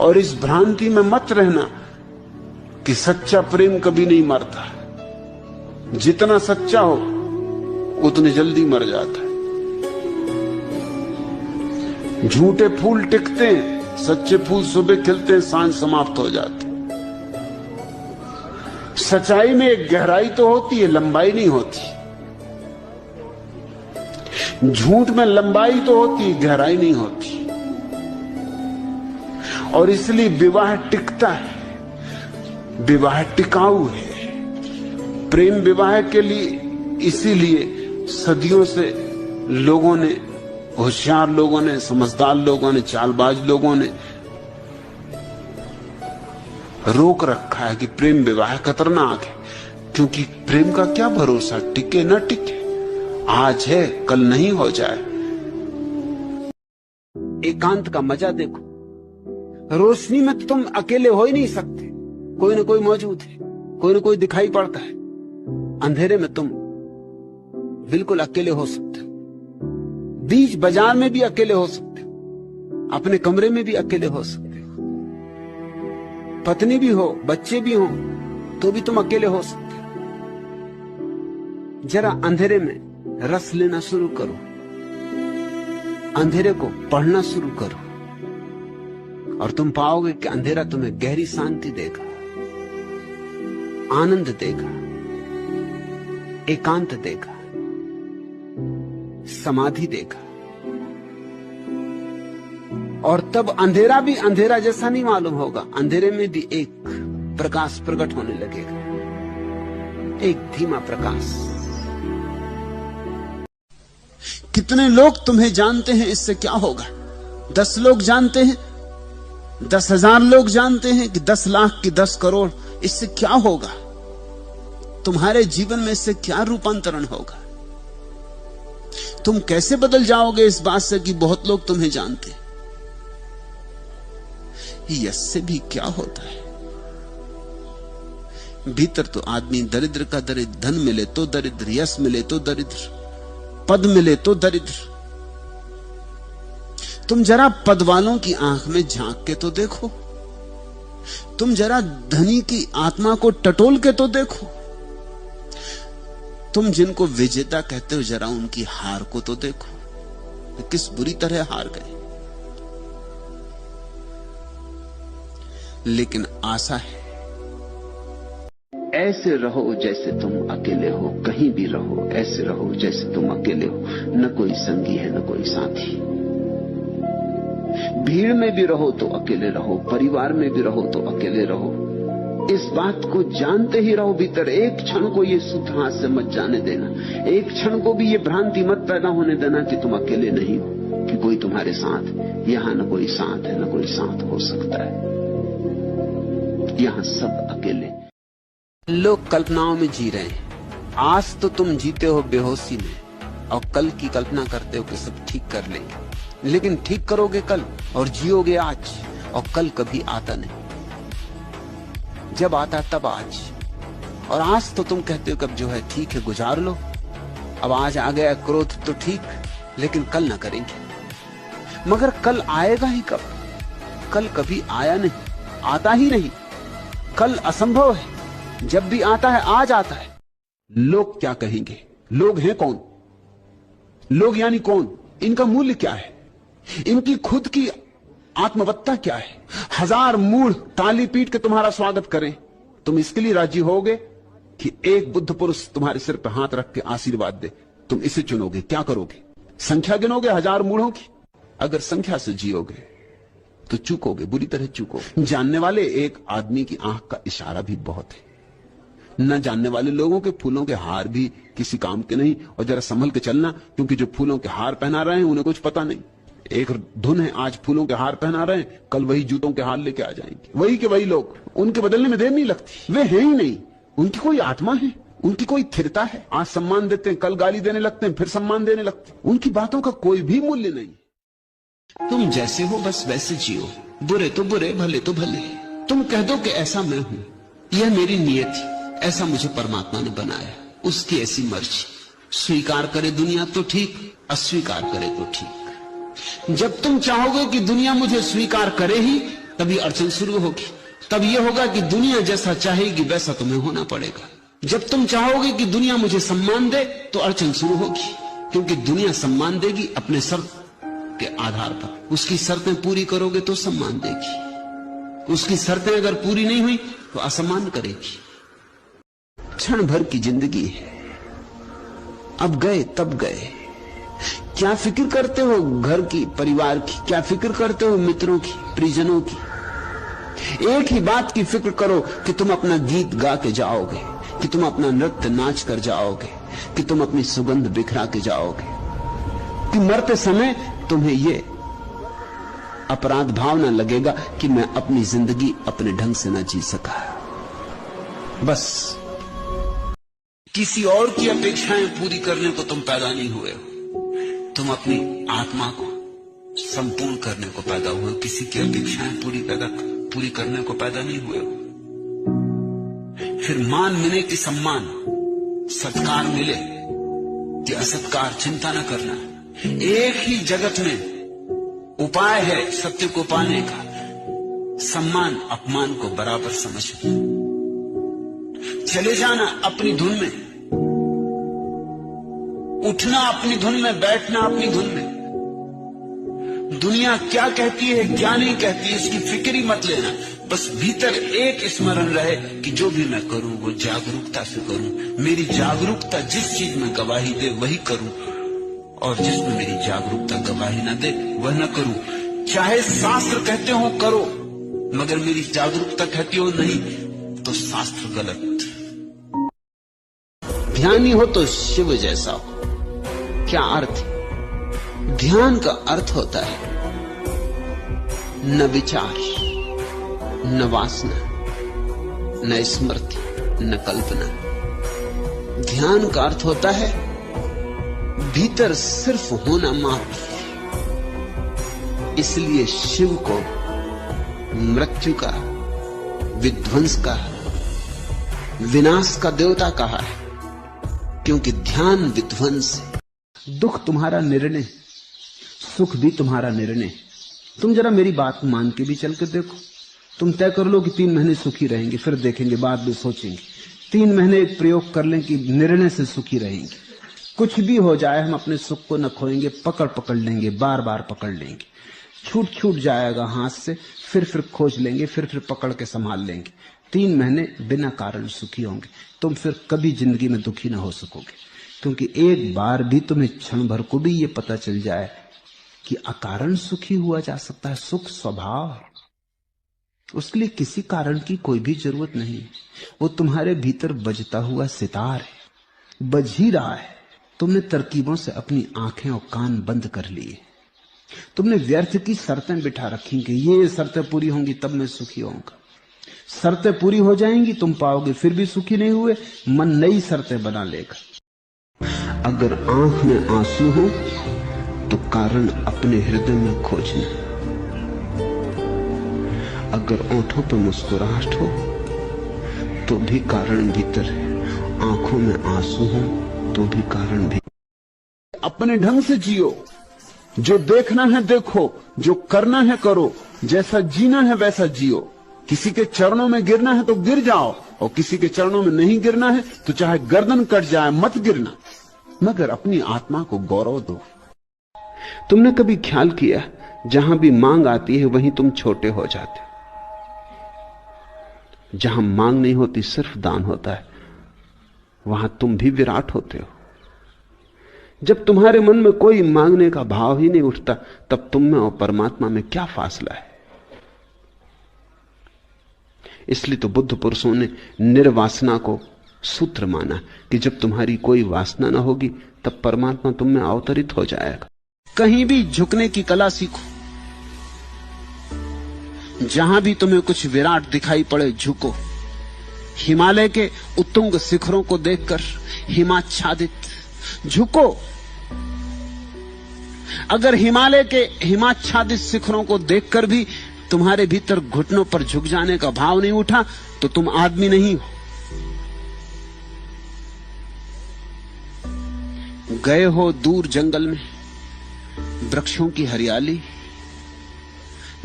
और इस भ्रांति में मत रहना कि सच्चा प्रेम कभी नहीं मरता। जितना सच्चा हो उतने जल्दी मर जाता है। झूठे फूल टिकते हैं, सच्चे फूल सुबह खिलते हैं, सांझ समाप्त हो जाते हैं। सच्चाई में एक गहराई तो होती है, लंबाई नहीं होती। झूठ में लंबाई तो होती है, गहराई नहीं होती। और इसलिए विवाह टिकता है, विवाह टिकाऊ है। प्रेम विवाह के लिए इसीलिए सदियों से लोगों ने, होशियार लोगों ने, समझदार लोगों ने, चालबाज लोगों ने रोक रखा है कि प्रेम विवाह खतरनाक है। क्योंकि प्रेम का क्या भरोसा, टिके न टिके, आज है कल नहीं हो जाए। एकांत का मजा देखो। रोशनी में तो तुम अकेले हो ही नहीं सकते, कोई ना कोई मौजूद है, कोई ना कोई दिखाई पड़ता है। अंधेरे में तुम बिल्कुल अकेले हो सकते हो, बीच बाजार में भी अकेले हो सकते हो, अपने कमरे में भी अकेले हो सकते हो, पत्नी भी हो, बच्चे भी हो, तो भी तुम अकेले हो सकते हो। जरा अंधेरे में रस लेना शुरू करो, अंधेरे को पढ़ना शुरू करो, और तुम पाओगे कि अंधेरा तुम्हें गहरी शांति देगा, आनंद देगा, एकांत देगा, समाधि देगा। और तब अंधेरा भी अंधेरा जैसा नहीं मालूम होगा, अंधेरे में भी एक प्रकाश प्रकट होने लगेगा, एक धीमा प्रकाश। कितने लोग तुम्हें जानते हैं, इससे क्या होगा? 10 लोग जानते हैं, 10,000 लोग जानते हैं कि 10 लाख की 10 करोड़, इससे क्या होगा? तुम्हारे जीवन में इससे क्या रूपांतरण होगा? तुम कैसे बदल जाओगे इस बात से कि बहुत लोग तुम्हें जानते हैं? इससे भी क्या होता है? भीतर तो आदमी दरिद्र का दरिद्र, धन मिले तो दरिद्र, यश मिले तो दरिद्र, पद मिले तो दरिद्र। तुम जरा पद वालों की आंख में झांक के तो देखो, तुम जरा धनी की आत्मा को टटोल के तो देखो, तुम जिनको विजेता कहते हो जरा उनकी हार को तो देखो, किस बुरी तरह हार गए। लेकिन आशा है, ऐसे रहो जैसे तुम अकेले हो, कहीं भी रहो ऐसे रहो जैसे तुम अकेले हो, न कोई संगी है न कोई साथी। भीड़ में भी रहो तो अकेले रहो, परिवार में भी रहो तो अकेले रहो। इस बात को जानते ही रहो भीतर, एक क्षण को ये सूत्र हाथ से मत जाने देना, एक क्षण को भी ये भ्रांति मत पैदा होने देना कि तुम अकेले नहीं हो, कि कोई तुम्हारे साथ। यहां न कोई साथ है न कोई साथ हो सकता है, यहां सब अकेले। लोग कल्पनाओं में जी रहे हैं। आज तो तुम जीते हो बेहोशी में और कल की कल्पना करते हो कि सब ठीक कर लेंगे, लेकिन ठीक करोगे कल और जियोगे आज, और कल कभी आता नहीं। जब आता तब आज, और आज तो तुम कहते हो कब जो है ठीक है गुजार लो, अब आज आ गया क्रोध तो ठीक, लेकिन कल ना करेंगे। मगर कल आएगा ही कब? कल कभी आया नहीं, आता ही नहीं। कल असंभव है, जब भी आता है आज आता है। लोग क्या कहेंगे? लोग हैं कौन? लोग यानी कौन? इनका मूल्य क्या है? इनकी खुद की आत्मवत्ता क्या है? 1000 मूढ़ ताली पीट के तुम्हारा स्वागत करें, तुम इसके लिए राजी होगे कि एक बुद्ध पुरुष तुम्हारे सिर पर हाथ रख के आशीर्वाद दे? तुम इसे चुनोगे? क्या करोगे? संख्या गिनोगे 1000 मूढ़ों की? अगर संख्या से जियोगे तो चूकोगे, बुरी तरह चूकोगे। जानने वाले एक आदमी की आंख का इशारा भी बहुत है, न जानने वाले लोगों के फूलों के हार भी किसी काम के नहीं। और जरा संभल के चलना, क्योंकि जो फूलों के हार पहना रहे हैं उन्हें कुछ पता नहीं। एक धुन है, आज फूलों के हार पहना रहे हैं, कल वही जूतों के हार लेके आ जाएंगे, वही के वही लोग। उनके बदलने में देर नहीं लगती, वे हैं ही नहीं। उनकी कोई आत्मा है, उनकी कोई स्थिरता है। आज सम्मान देते हैं, कल गाली देने लगते हैं, फिर सम्मान देने लगते हैं। उनकी बातों का कोई भी मूल्य नहीं। तुम जैसे हो बस वैसे जियो, बुरे तो बुरे, भले तो भले। तुम कह दो कि ऐसा मैं हूं, यह मेरी नियत थी, ऐसा मुझे परमात्मा ने बनाया, उसकी ऐसी मर्जी। स्वीकार करे दुनिया तो ठीक, अस्वीकार करे तो ठीक। जब तुम चाहोगे कि दुनिया मुझे स्वीकार करे ही, तभी अड़चन शुरू होगी। तब यह होगा कि दुनिया जैसा चाहेगी वैसा तुम्हें होना पड़ेगा। जब तुम चाहोगे कि दुनिया मुझे सम्मान दे तो अड़चन शुरू होगी, क्योंकि दुनिया सम्मान देगी अपने शर्त के आधार पर। उसकी शर्तें पूरी करोगे तो सम्मान देगी, उसकी शर्तें अगर पूरी नहीं हुई तो असम्मान करेगी। क्षण भर की जिंदगी है, अब गए तब गए। क्या फिक्र करते हो घर की, परिवार की? क्या फिक्र करते हो मित्रों की, परिजनों की? एक ही बात की फिक्र करो कि तुम अपना गीत गा के जाओगे, कि तुम अपना नृत्य नाच कर जाओगे, कि तुम अपनी सुगंध बिखरा के जाओगे, कि मरते समय तुम्हें ये अपराध भाव न लगेगा कि मैं अपनी जिंदगी अपने ढंग से न जी सका। बस किसी और की अपेक्षाएं पूरी करने को तुम पैदा नहीं हुए हो, तुम अपनी आत्मा को संपूर्ण करने को पैदा हुए हो। किसी की अपेक्षाएं पूरी करने को पैदा नहीं हुए हो। फिर मान मिले कि सम्मान, सत्कार मिले कि असत्कार, चिंता न करना। एक ही जगत में उपाय है सत्य को पाने का, सम्मान अपमान को बराबर समझना। चले जाना अपनी धुन में, उठना अपनी धुन में, बैठना अपनी धुन में। दुनिया क्या कहती है क्या नहीं कहती है इसकी फिक्र ही मत लेना। बस भीतर एक स्मरण रहे कि जो भी मैं करूं वो जागरूकता से करूं। मेरी जागरूकता जिस चीज में गवाही दे वही करूं, और जिसमें मेरी जागरूकता गवाही न दे वह न करूं। चाहे शास्त्र कहते हो करो, मगर मेरी जागरूकता कहती हो नहीं, तो शास्त्र गलत। ध्यानी हो तो शिव जैसा हो। क्या अर्थ? ध्यान का अर्थ होता है न विचार, न वासना, न स्मृति, न कल्पना। ध्यान का अर्थ होता है भीतर सिर्फ होना मात्र। इसलिए शिव को मृत्यु का, विध्वंस का, विनाश का देवता कहा है, क्योंकि ध्यान विध्वंस है। दुख तुम्हारा निर्णय, सुख भी तुम्हारा निर्णय। तुम जरा मेरी बात मान के भी चल के देखो। तुम तय कर लो कि 3 महीने सुखी रहेंगे, फिर देखेंगे, बाद में सोचेंगे। 3 महीने एक प्रयोग कर लें कि निर्णय से सुखी रहेंगे। कुछ भी हो जाए हम अपने सुख को न खोएंगे, पकड़ लेंगे, बार बार पकड़ लेंगे। छूट जाएगा हाथ से, फिर खोज लेंगे, फिर पकड़ के संभाल लेंगे। 3 महीने बिना कारण सुखी होंगे। तुम फिर कभी जिंदगी में दुखी ना हो सकोगे, क्योंकि एक बार भी तुम्हें क्षण भर को भी ये पता चल जाए कि अकारण सुखी हुआ जा सकता है। सुख स्वभाव है, उसके लिए किसी कारण की कोई भी जरूरत नहीं। वो तुम्हारे भीतर बजता हुआ सितार है, बज ही रहा है। तुमने तरकीबों से अपनी आंखें और कान बंद कर लिए। तुमने व्यर्थ की शर्तें बिठा रखी कि ये शर्तें पूरी होंगी तब मैं सुखी होऊंगा। शर्तें पूरी हो जाएंगी, तुम पाओगे फिर भी सुखी नहीं हुए। मन नई शर्तें बना लेगा। अगर आंख में आंसू हो तो कारण अपने हृदय में खोजना। अगर ओंठों पर मुस्कुराहट हो तो भी कारण भीतर है। आंखों में आंसू हो तो भी कारण भी। अपने ढंग से जियो, जो देखना है देखो, जो करना है करो, जैसा जीना है वैसा जियो। किसी के चरणों में गिरना है तो गिर जाओ, और किसी के चरणों में नहीं गिरना है तो चाहे गर्दन कट जाए मत गिरना, मगर अपनी आत्मा को गौरव दो। तुमने कभी ख्याल किया, जहां भी मांग आती है वहीं तुम छोटे हो जाते हो। जहां मांग नहीं होती, सिर्फ दान होता है, वहां तुम भी विराट होते हो। जब तुम्हारे मन में कोई मांगने का भाव ही नहीं उठता, तब तुम में और परमात्मा में क्या फासला है। इसलिए तो बुद्ध पुरुषों ने निर्वासना को सूत्र माना कि जब तुम्हारी कोई वासना ना होगी तब परमात्मा तुम में अवतरित हो जाएगा। कहीं भी झुकने की कला सीखो। जहां भी तुम्हें कुछ विराट दिखाई पड़े झुको। हिमालय के उत्तुंग शिखरों को देखकर हिमाच्छादित झुको। अगर हिमालय के हिमाच्छादित शिखरों को देखकर भी तुम्हारे भीतर घुटनों पर झुक जाने का भाव नहीं उठा तो तुम आदमी नहीं हो। गए हो दूर जंगल में, वृक्षों की हरियाली,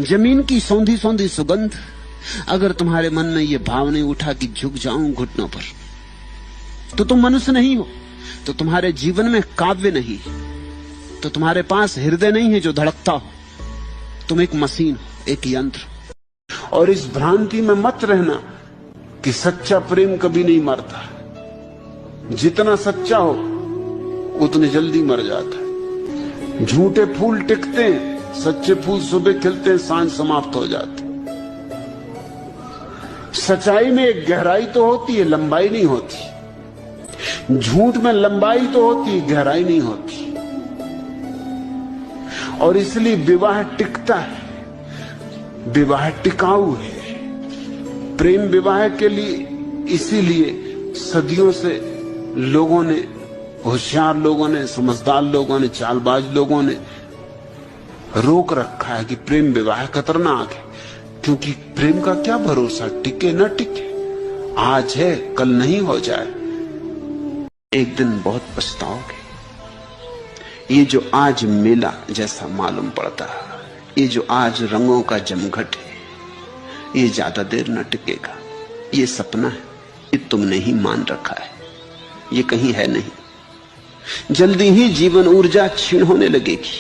जमीन की सौंधी सौंधी सुगंध, अगर तुम्हारे मन में यह भाव नहीं उठा कि झुक जाऊं घुटनों पर, तो तुम मनुष्य नहीं हो, तो तुम्हारे जीवन में काव्य नहीं, तो तुम्हारे पास हृदय नहीं है जो धड़कता हो। तुम एक मशीन हो, एक यंत्र। और इस भ्रांति में मत रहना कि सच्चा प्रेम कभी नहीं मरता। जितना सच्चा हो उतने जल्दी मर जाता है। झूठे फूल टिकते हैं, सच्चे फूल सुबह खिलते हैं, सांझ समाप्त हो जाते। सच्चाई में एक गहराई तो होती है, लंबाई नहीं होती। झूठ में लंबाई तो होती है, गहराई नहीं होती। और इसलिए विवाह टिकता है, विवाह टिकाऊ है। प्रेम विवाह के लिए इसीलिए सदियों से लोगों ने, होशियार लोगों ने, समझदार लोगों ने, चालबाज लोगों ने रोक रखा है कि प्रेम विवाह खतरनाक है। क्योंकि प्रेम का क्या भरोसा, टिके न टिके, आज है कल नहीं हो जाए। एक दिन बहुत पछताओगे। ये जो आज मेला जैसा मालूम पड़ता है, ये जो आज रंगों का जमघट है, ये ज्यादा देर न टिकेगा। ये सपना है, ये तुमने ही मान रखा है, ये कहीं है नहीं। जल्दी ही जीवन ऊर्जा क्षीण होने लगेगी,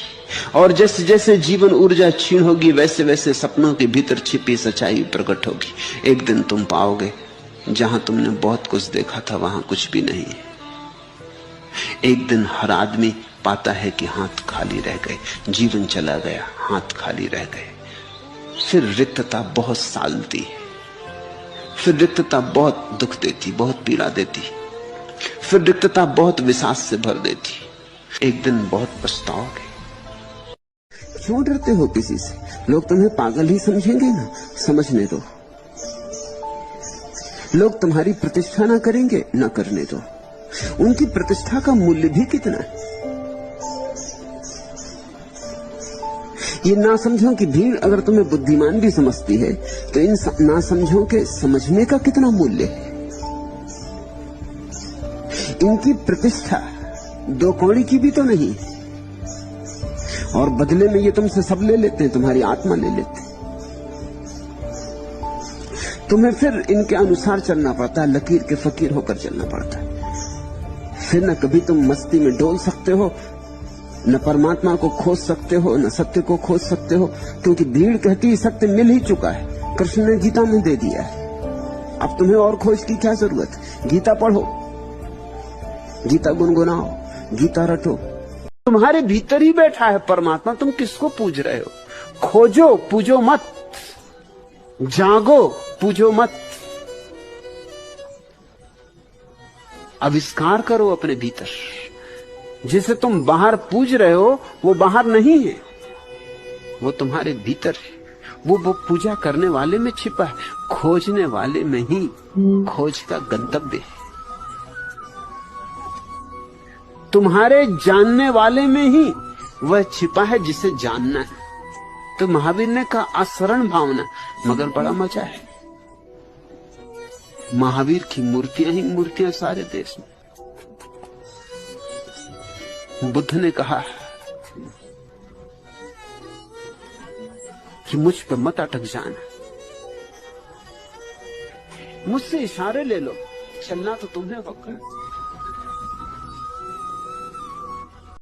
और जैसे जैसे जीवन ऊर्जा क्षीण होगी, वैसे वैसे सपनों के भीतर छिपी सच्चाई प्रकट होगी। एक दिन तुम पाओगे जहां तुमने बहुत कुछ देखा था वहां कुछ भी नहीं है। एक दिन हर आदमी पाता है कि हाथ खाली रह गए, जीवन चला गया, हाथ खाली रह गए। फिर रिक्तता बहुत सालती है, फिर रिक्तता बहुत दुख देती, बहुत पीड़ा देती, फिर रिक्तता बहुत विषाद से भर देती। एक दिन बहुत पछताओगे। क्यों डरते हो किसी से? लोग तुम्हें पागल ही समझेंगे ना, समझने दो। लोग तुम्हारी प्रतिष्ठा ना करेंगे, ना करने दो। उनकी प्रतिष्ठा का मूल्य भी कितना है। ये ना समझो की भीड़ अगर तुम्हें बुद्धिमान भी समझती है, तो इन ना समझो के समझने का कितना मूल्य है। इनकी प्रतिष्ठा दो कौड़ी की भी तो नहीं, और बदले में ये तुमसे सब ले लेते हैं, तुम्हारी आत्मा ले लेते हैं। तुम्हें फिर इनके अनुसार चलना पड़ता है, लकीर के फकीर होकर चलना पड़ता है। फिर न कभी तुम मस्ती में डोल सकते हो, न परमात्मा को खोज सकते हो, न सत्य को खोज सकते हो, क्योंकि भीड़ कहती है सत्य मिल ही चुका है, कृष्ण ने गीता में दे दिया है। अब तुम्हें और खोज की क्या जरूरत? गीता पढ़ो, गीता गुनगुनाओ, गीता रटो। तुम्हारे भीतर ही बैठा है परमात्मा, तुम किसको पूज रहे हो? खोजो, पूजो मत। जागो, पूजो मत। आविष्कार करो अपने भीतर। जिसे तुम बाहर पूज रहे हो वो बाहर नहीं है, वो तुम्हारे भीतर है। वो पूजा करने वाले में छिपा है, खोजने वाले में ही खोज का गंतव्य है। तुम्हारे जानने वाले में ही वह छिपा है जिसे जानना है। तो महावीर ने कहा असरण भावना, मगर बड़ा मजा है। महावीर की मूर्तियां ही मूर्तियां सारे देश में। बुद्ध ने कहा कि मुझ पे मत अटक जाना, मुझसे इशारे ले लो, चलना तो तुम्हें होगा।